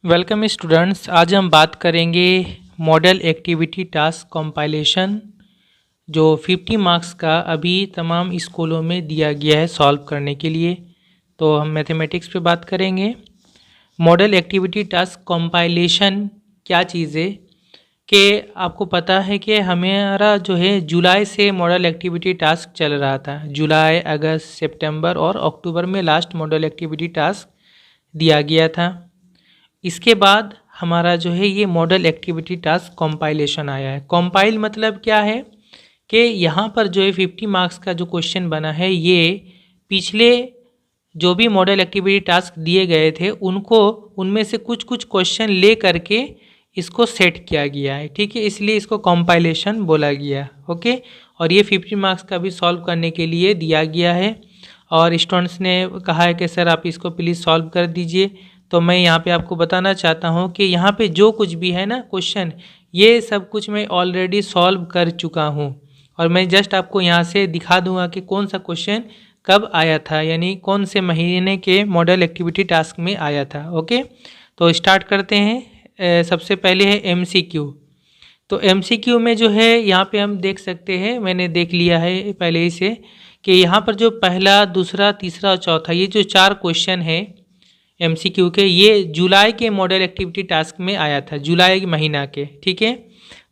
Welcome students. आज हम बात करेंगे मॉडल एक्टिविटी टास्क कंपाइलेशन जो 50 मार्क्स का अभी तमाम स्कूलों में दिया गया है सॉल्व करने के लिए। तो हम मैथमेटिक्स पे बात करेंगे। मॉडल एक्टिविटी टास्क कंपाइलेशन क्या चीज़ है कि आपको पता है कि हमारा जो है जुलाई से मॉडल एक्टिविटी टास्क चल रहा था। जुलाई, अगस्त, सितंबर और अक्टूबर में लास्ट मॉडल एक्टिविटी टास्क दिया गया था। इसके बाद हमारा जो है ये मॉडल एक्टिविटी टास्क कंपाइलेशन आया है। कंपाइल मतलब क्या है कि यहाँ पर जो है 50 मार्क्स का जो क्वेश्चन बना है ये पिछले जो भी मॉडल एक्टिविटी टास्क दिए गए थे उनको उनमें से कुछ कुछ क्वेश्चन ले करके इसको सेट किया गया है। ठीक है, इसलिए इसको कंपाइलेशन बोला गया। ओके, और ये 50 मार्क्स का भी सॉल्व करने के लिए दिया गया है और स्टूडेंट्स ने कहा है कि सर आप इसको प्लीज़ सॉल्व कर दीजिए। तो मैं यहाँ पे आपको बताना चाहता हूँ कि यहाँ पे जो कुछ भी है ना क्वेश्चन, ये सब कुछ मैं ऑलरेडी सॉल्व कर चुका हूँ और मैं जस्ट आपको यहाँ से दिखा दूँगा कि कौन सा क्वेश्चन कब आया था, यानी कौन से महीने के मॉडल एक्टिविटी टास्क में आया था। ओके, तो स्टार्ट करते हैं। सबसे पहले है MCQ। तो MCQ में जो है यहाँ पे हम देख सकते हैं, मैंने देख लिया है पहले ही से कि यहाँ पर जो पहला, दूसरा, तीसरा और चौथा ये जो 4 क्वेश्चन है MCQ के, ये जुलाई के मॉडल एक्टिविटी टास्क में आया था, जुलाई महीना के। ठीक है,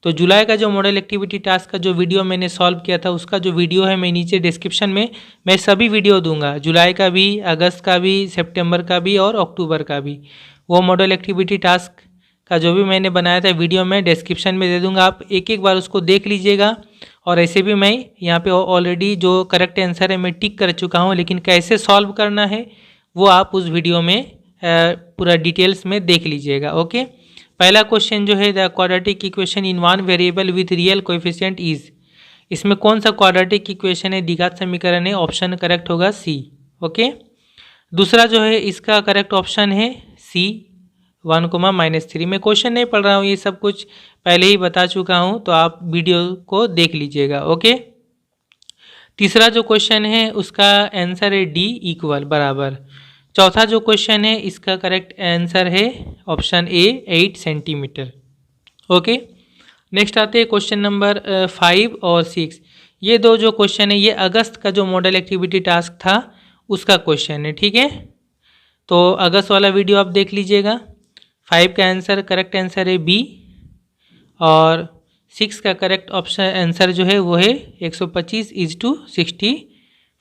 तो जुलाई का जो मॉडल एक्टिविटी टास्क का जो वीडियो मैंने सॉल्व किया था उसका जो वीडियो है मैं नीचे डिस्क्रिप्शन में मैं सभी वीडियो दूंगा, जुलाई का भी, अगस्त का भी, सितंबर का भी और अक्टूबर का भी। वो मॉडल एक्टिविटी टास्क का जो भी मैंने बनाया था वीडियो में डिस्क्रिप्शन में दे दूंगा, आप एक एक बार उसको देख लीजिएगा। और ऐसे भी मैं यहाँ पे ऑलरेडी जो करेक्ट आंसर है मैं टिक कर चुका हूँ, लेकिन कैसे सॉल्व करना है वो आप उस वीडियो में पूरा डिटेल्स में देख लीजिएगा। ओके, पहला क्वेश्चन जो है the quadratic equation in one variable with real coefficient is, इसमें कौन सा क्वाड्रेटिक इक्वेशन है, द्विघात समीकरण है, ऑप्शन करेक्ट होगा सी। ओके, दूसरा जो है इसका करेक्ट ऑप्शन है सी 1, -3। मैं क्वेश्चन नहीं पढ़ रहा हूँ, ये सब कुछ पहले ही बता चुका हूँ, तो आप वीडियो को देख लीजिएगा। ओके, तीसरा जो क्वेश्चन है उसका आंसर है डी इक्वल बराबर। चौथा जो क्वेश्चन है इसका करेक्ट आंसर है option A 8 centimetre. Okay, next आते हैं क्वेश्चन नंबर 5 और 6। ये दो जो क्वेश्चन है ये अगस्त का जो मॉडल एक्टिविटी टास्क था उसका क्वेश्चन है। ठीक है, तो अगस्त वाला वीडियो आप देख लीजिएगा। 5 का आंसर करेक्ट आंसर है बी और 6 का करेक्ट ऑप्शन आंसर जो है वो है 125:64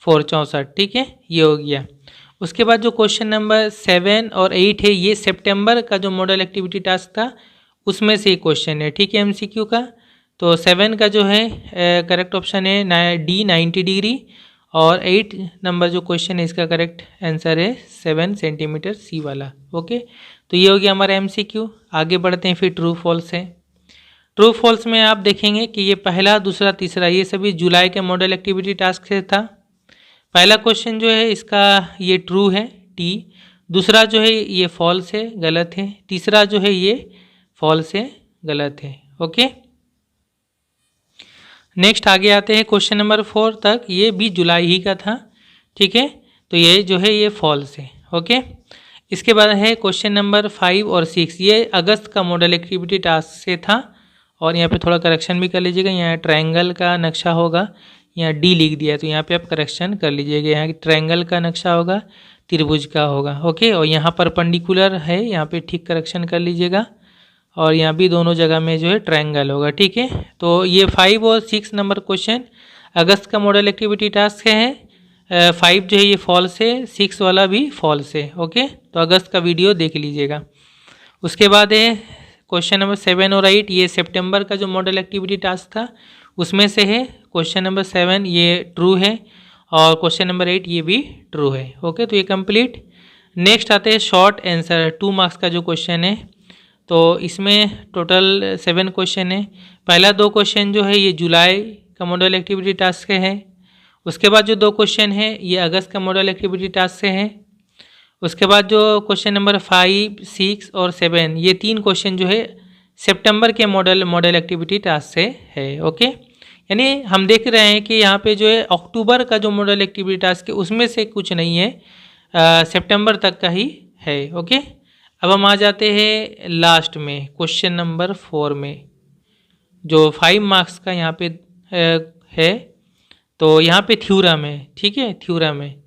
64। ठीक है, ये हो गया। उसके बाद जो क्वेश्चन नंबर 7 और 8 है ये सितंबर का जो मॉडल एक्टिविटी टास्क था उसमें से क्वेश्चन है। ठीक है, MCQ का। तो 7 का जो है करेक्ट ऑप्शन है डी 90 डिग्री और 8 नंबर जो क्वेश्चन है इसका करेक्ट आंसर है 7 सेंटीमीटर सी वाला। ओके, तो ये हो गया हमारा MCQ। आगे बढ़ते हैं, फिर ट्रू फॉल्स है। ट्रू फॉल्स में आप देखेंगे कि ये पहला, दूसरा, तीसरा ये सभी जुलाई के मॉडल एक्टिविटी टास्क से था। पहला क्वेश्चन जो है इसका ये ट्रू है टी, दूसरा जो है ये फॉल्स है, गलत है, तीसरा जो है ये फॉल्स है, गलत है। ओके, नेक्स्ट आगे आते हैं क्वेश्चन नंबर 4 तक, ये भी जुलाई ही का था। ठीक है, तो ये जो है ये फॉल्स है। ओके, इसके बाद है क्वेश्चन नंबर 5 और 6, ये अगस्त का मॉडल एक्टिविटी टास्क से था और यहाँ पे थोड़ा करेक्शन भी कर लीजिएगा। यहाँ ट्रायंगल का नक्शा होगा, यहाँ डी लिख दिया है तो यहाँ पे आप करेक्शन कर लीजिएगा। यहाँ ट्रायंगल का नक्शा होगा, त्रिभुज का होगा। ओके, और यहाँ परपेंडिकुलर है, यहाँ पे ठीक करेक्शन कर लीजिएगा और यहाँ भी दोनों जगह में जो है ट्रायंगल होगा। ठीक है, तो ये 5 और 6 नंबर क्वेश्चन अगस्त का मॉडल एक्टिविटी टास्क है। 5 जो है ये फॉल्स है, 6 वाला भी फॉल्स है। ओके, तो अगस्त का वीडियो देख लीजिएगा। उसके बाद है क्वेश्चन नंबर 7 और 8, ये सितंबर का जो मॉडल एक्टिविटी टास्क था उसमें से है। क्वेश्चन नंबर 7 ये ट्रू है और क्वेश्चन नंबर 8 ये भी ट्रू है। ओके, तो ये कंप्लीट। नेक्स्ट आते हैं शॉर्ट आंसर 2 मार्क्स का जो क्वेश्चन है, तो इसमें टोटल 7 क्वेश्चन है। पहला 2 क्वेश्चन जो है ये जुलाई का मॉडल एक्टिविटी टास्क से है। उसके बाद जो 2 क्वेश्चन है ये अगस्त का मॉडल एक्टिविटी टास्क से है। उसके बाद जो क्वेश्चन नंबर 5, 6 और 7 ये 3 क्वेश्चन जो है सितंबर के मॉडल एक्टिविटी टास्क से है। ओके, यानी हम देख रहे हैं कि यहाँ पे जो है अक्टूबर का जो मॉडल एक्टिविटी टास्क है उसमें से कुछ नहीं है, सितंबर तक का ही है। ओके, अब हम आ जाते हैं लास्ट में क्वेश्चन नंबर 4 में, जो 5 मार्क्स का यहाँ पे है। तो यहाँ पे थ्योरम है, ठीक है, थ्योरम है,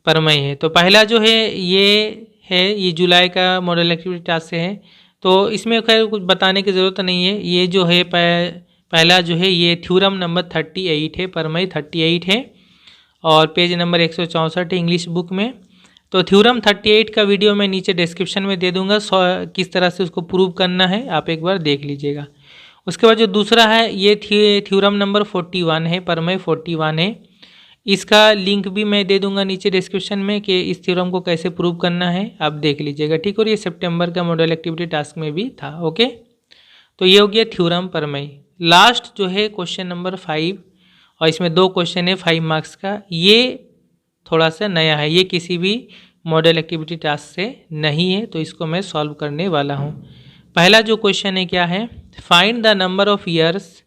प्रमेय है। तो पहला जो है ये जुलाई का मॉडल एक्टिविटी टास्क से है, तो इसमें खैर कुछ बताने की ज़रूरत नहीं है। ये जो है पहला जो है ये थ्योरम नंबर 38 है, प्रमेय 38 है, और पेज नंबर 164 है इंग्लिश बुक में। तो थ्योरम 38 का वीडियो मैं नीचे डिस्क्रिप्शन में दे दूंगा, किस तरह से उसको प्रूव करना है आप एक बार देख लीजिएगा। उसके बाद जो दूसरा है ये थ्योरम नंबर 41 है, प्रमेय 41 है। इसका लिंक भी मैं दे दूंगा नीचे डिस्क्रिप्शन में कि इस थ्योरम को कैसे प्रूव करना है, आप देख लीजिएगा, ठीक। और ये सितंबर का मॉडल एक्टिविटी टास्क में भी था, ओके। तो ये हो गया थ्योरम प्रमेय। लास्ट जो है क्वेश्चन नंबर 5, और इसमें 2 क्वेश्चन है 5 मार्क्स का। ये थोड़ा सा नया है, ये किसी भी मॉडल एक्टिविटी टास्क से नहीं है, तो इसको मैं सॉल्व करने वाला हूँ। पहला जो क्वेश्चन है क्या है, find the number of years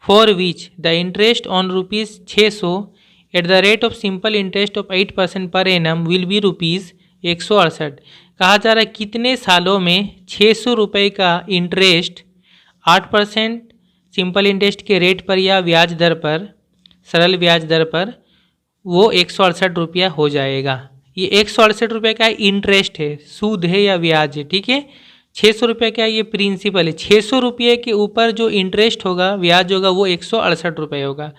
for which the interest on rupees 600 at the rate of simple interest of 8% per annum will be rupees 168। कहा जा रहा है कितने सालों में 600 रुपये का इंटरेस्ट 8% सिंपल इंटरेस्ट के रेट पर या ब्याज दर पर, सरल ब्याज दर पर, वो 168 रुपया हो जाएगा। ये 168 रुपये का इंटरेस्ट है, सूद है या ब्याज है, ठीक है। 600 रुपये का ये प्रिंसिपल है, 600 रुपये के ऊपर जो इंटरेस्ट होगा, ब्याज होगा, वो 168 रुपये होगा,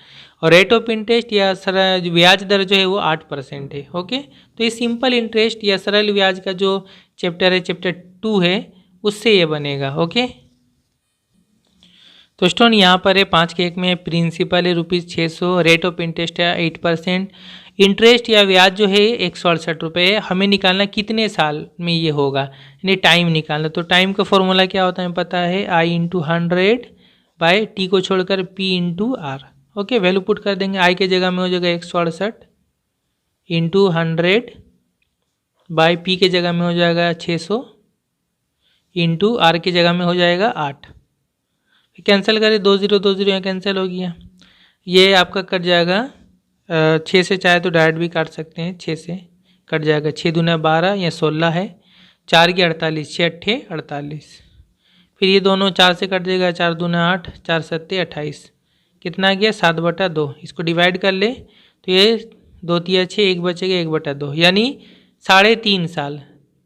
और रेट ऑफ इंटरेस्ट या सरल ब्याज दर जो है वो 8% है, ओके। तो ये सिंपल इंटरेस्ट या सरल ब्याज का जो चैप्टर है, चैप्टर 2 है, उससे ये बनेगा, ओके। तो स्टूडेंट यहाँ पर है 5 के 1 में प्रिंसिपल है ₹600, रेट ऑफ इंटरेस्ट है 8%, इंटरेस्ट या ब्याज जो है 168 रुपये है। हमें निकालना कितने साल में ये होगा, यानी टाइम निकालना। तो टाइम का फॉर्मूला क्या होता है पता है, I/100/T को छोड़कर P/R, ओके। वैल्यू पुट कर देंगे, I के जगह में हो जाएगा 168 × 100/P के जगह में हो जाएगा 600 × R की जगह में हो जाएगा 8। कैंसिल करें, 2 0 2 0 यहाँ कैंसिल हो गया। ये आपका कट जाएगा 6 से, चाहे तो डायरेक्ट भी काट सकते हैं, 6 से कट जाएगा, 6 दूना 12 या 16 है, 4 की 48, 6 अट्ठे 48। फिर ये दोनों 4 से कट जाएगा, 4 दूना 8, 4 सत्ते 28, कितना गया 7/2। इसको डिवाइड कर ले तो ये 2 तिया 6, 1 बचेगा 1/2, यानी 3.5 साल।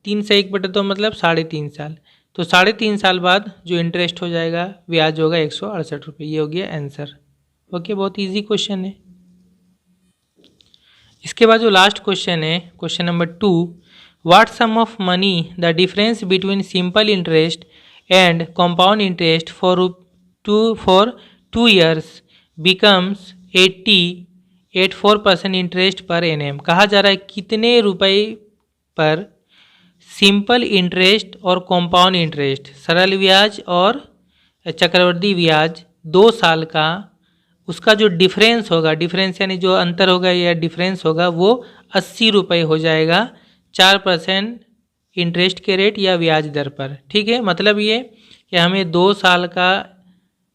3 से 1/2 मतलब 3.5 साल। तो 3.5 साल बाद जो इंटरेस्ट हो जाएगा, ब्याज होगा 168 रुपये। ये हो गया आंसर, ओके। बहुत इजी क्वेश्चन है। इसके बाद जो लास्ट क्वेश्चन है, question number 2, what sum of money the difference between simple interest and compound interest for 2 years becomes 80.84% interest per annum. कहा जा रहा है कितने रुपए पर सिंपल इंटरेस्ट और कंपाउंड इंटरेस्ट, सरल ब्याज और चक्रवृद्धि ब्याज 2 साल का, उसका जो डिफरेंस होगा, डिफरेंस यानी जो अंतर होगा या डिफरेंस होगा, वो 80 रुपये हो जाएगा 4% इंटरेस्ट के रेट या ब्याज दर पर, ठीक है। मतलब ये कि हमें 2 साल का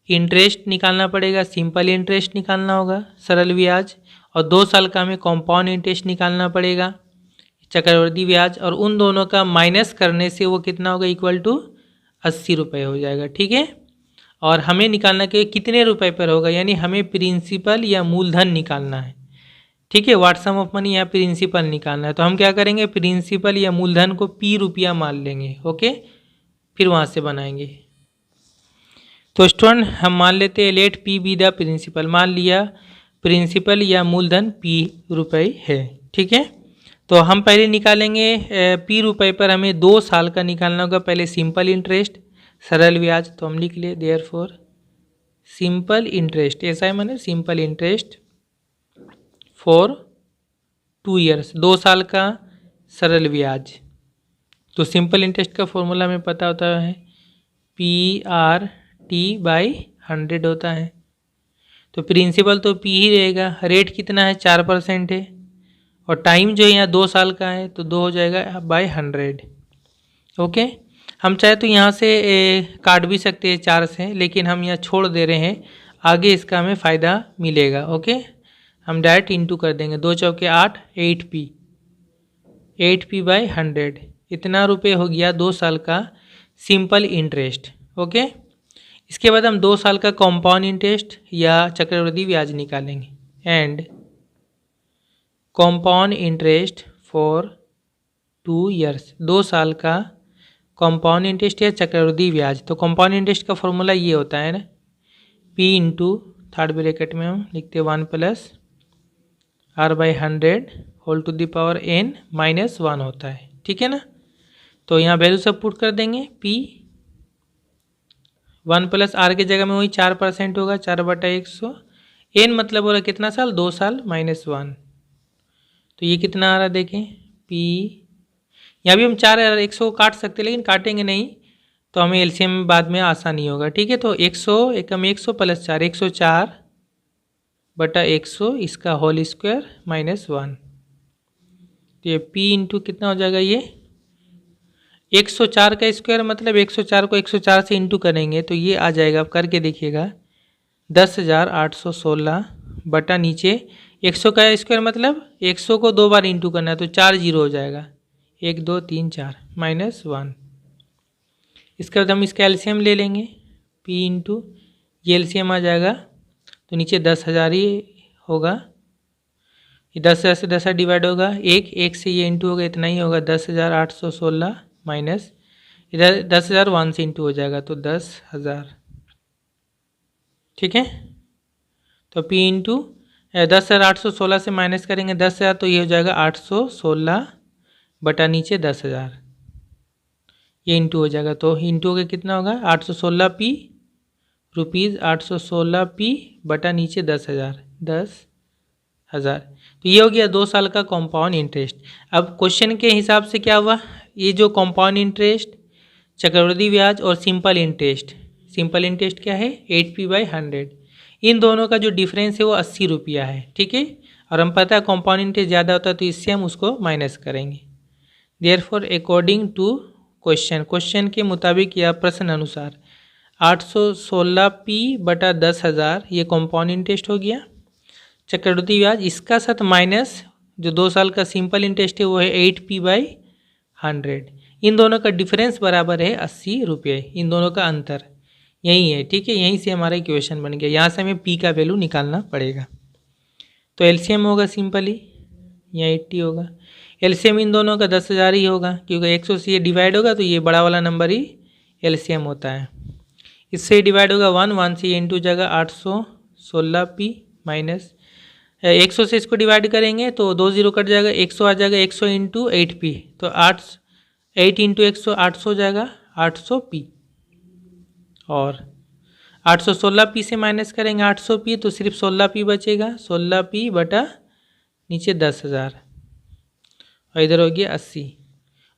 इंटरेस्ट निकालना पड़ेगा, सिंपल इंटरेस्ट निकालना होगा, सरल ब्याज, और 2 साल का हमें कंपाउंड इंटरेस्ट निकालना पड़ेगा, चक्रवृद्धि ब्याज, और उन दोनों का माइनस करने से वो कितना होगा, इक्वल टू 80 रुपये हो जाएगा, ठीक है। और हमें निकालना कि कितने रुपए पर होगा, यानी हमें प्रिंसिपल या मूलधन निकालना है, ठीक है। व्हाट सम ऑफ मनी या प्रिंसिपल निकालना है। तो हम क्या करेंगे, प्रिंसिपल या मूलधन को P रुपया मान लेंगे, ओके, फिर वहाँ से बनाएंगे। तो स्टूडेंट हम मान लेते हैं let P be the principal, मान लिया प्रिंसिपल या मूलधन P रुपये है, ठीक है। तो हम पहले निकालेंगे P रुपये पर हमें 2 साल का निकालना होगा, पहले सिंपल इंटरेस्ट, सरल ब्याज। तो हम लिख लिए देयरफॉर सिंपल इंटरेस्ट, ऐसा है माने सिंपल इंटरेस्ट फॉर 2 ईयर्स, 2 साल का सरल ब्याज। तो सिंपल इंटरेस्ट का फॉर्मूला हमें पता होता है PRT/100 होता है। तो प्रिंसिपल तो P ही रहेगा, रेट कितना है 4% है, और टाइम जो है यहाँ 2 साल का है, तो 2 हो जाएगा बाय 100, ओके। हम चाहे तो यहाँ से काट भी सकते हैं 4 से, लेकिन हम यहाँ छोड़ दे रहे हैं, आगे इसका हमें फ़ायदा मिलेगा, ओके। हम डायरेक्ट इंटू कर देंगे, 2 चौके 8, 8P/100 इतना रुपये हो गया 2 साल का सिंपल इंटरेस्ट। ओके, इसके बाद हम 2 साल का कंपाउंड इंटरेस्ट या चक्रवृद्धि ब्याज निकालेंगे। And compound interest for 2 years, 2 साल का कंपाउंड इंटरेस्ट या चक्रवृद्धि ब्याज। तो कंपाउंड इंटरेस्ट का फॉर्मूला ये होता है ना, P इंटू थर्ड ब्रैकेट में हम लिखते हैं 1 plus R/100 whole to the power n minus 1 होता है। ठीक है ना, तो यहाँ वैल्यू सब पुट कर देंगे। P 1 प्लस R की जगह में वही 4% होगा, 4/100। n मतलब हो रहा कितना साल, 2 साल माइनस 1, तो ये कितना आ रहा देखें P। यहाँ भी हम 4/100 को काट सकते हैं, लेकिन काटेंगे नहीं तो हमें एलसीएम बाद में आसानी होगा। ठीक है, तो 100 एकम 100 प्लस 4, 104/100 इसका होल स्क्वायर माइनस 1। तो ये P इंटू कितना हो जाएगा, ये 104 का स्क्वायर मतलब 104 को 104 से इंटू करेंगे तो ये आ जाएगा, आप करके देखिएगा 10,816 बटा नीचे 100 का स्क्वायर मतलब 100 को 2 बार इंटू करना है तो 4 जीरो हो जाएगा, 1 2 3 4 माइनस 1। इसके बाद हम इसका एलसीएम ले लेंगे, P इंटू ये एलसीएम आ जाएगा तो नीचे 10,000 ही होगा, ये 10,000 से 10,000 डिवाइड होगा, एक से ये इंटू होगा, इतना ही होगा 10,816 माइनस इधर 10,000 1 से इंटू हो जाएगा तो 10,000। ठीक है, तो P इंटू 10,816 से माइनस करेंगे 10,000 तो ये हो जाएगा 816 बटा नीचे 10,000, ये इंटू हो जाएगा तो इंटू हो गया कितना होगा 816P रुपीज़ 816P बटा नीचे 10,000। तो ये हो गया 2 साल का कंपाउंड इंटरेस्ट। अब क्वेश्चन के हिसाब से क्या हुआ, ये जो कंपाउंड इंटरेस्ट, चक्रवृद्धि ब्याज और सिंपल इंटरेस्ट, सिंपल इंटरेस्ट क्या है 8P/100, इन दोनों का जो डिफरेंस है वो 80 रुपया है। ठीक है, और हम पता है कंपाउंड इंटरेस्ट ज़्यादा होता है तो इससे हम उसको माइनस करेंगे। देयरफॉर अकॉर्डिंग टू क्वेश्चन के मुताबिक या प्रश्न अनुसार 816P बटा 10,000 ये कंपाउंड इंटरेस्ट हो गया, चक्रवृद्धि ब्याज इसका साथ माइनस जो 2 साल का सिंपल इंटरेस्ट है वो है 8P/100, इन दोनों का डिफरेंस बराबर है 80 रुपये, इन दोनों का अंतर यही है। ठीक है, यहीं से हमारा इक्वेशन बन गया, यहाँ से हमें P का वैल्यू निकालना पड़ेगा। तो एलसीएम होगा सिंपली यहाँ 80 होगा, एलसीएम इन दोनों का 10,000 ही होगा क्योंकि 100 से ये डिवाइड होगा तो ये बड़ा वाला नंबर ही एलसीएम होता है। इससे डिवाइड होगा 1 से ये इंटू जगह 816P माइनस 100 से इसको डिवाइड करेंगे तो 2 जीरो कट जाएगा, 100 आ जाएगा, 100 इंटू 8P तो 8 इंटू 100 800 हो जाएगा 800P, और 816P से माइनस करेंगे 800P तो सिर्फ 16P बचेगा, 16P बटा नीचे 10,000 और इधर हो गया 80।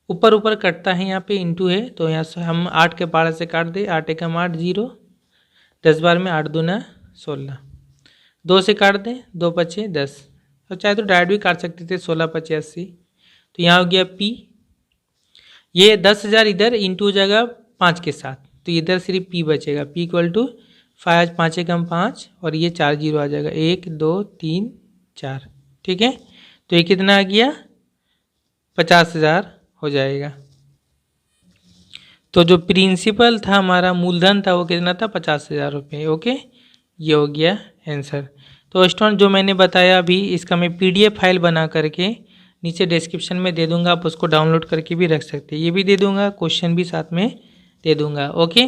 ऊपर ऊपर कटता है, यहाँ पे इंटू है तो यहाँ से हम 8 के पारा से काट दे, 8 एकम 8 0, 10 बार में 8 दूना 16, 2 से काट दें 2 पचे 10, और चाहे तो डायरेक्ट भी काट सकते थे 16 पचे 80। तो यहाँ हो गया P, ये 10,000 इधर इंटू हो जाएगा 5 के साथ तो इधर सिर्फ P बचेगा, P इक्वल टू 5 एकम 5 और ये 4 जीरो आ जाएगा, 1 2 3 4। ठीक है, तो ये कितना आ गया 50,000 हो जाएगा। तो जो प्रिंसिपल था हमारा मूलधन था वो कितना था 50,000 रुपये। ओके, ये हो गया आंसर। तो स्टूडेंट जो मैंने बताया अभी इसका मैं PDF फाइल बना करके नीचे डिस्क्रिप्शन में दे दूंगा, आप उसको डाउनलोड करके भी रख सकते हैं, ये भी दे दूंगा, क्वेश्चन भी साथ में दे दूंगा। ओके।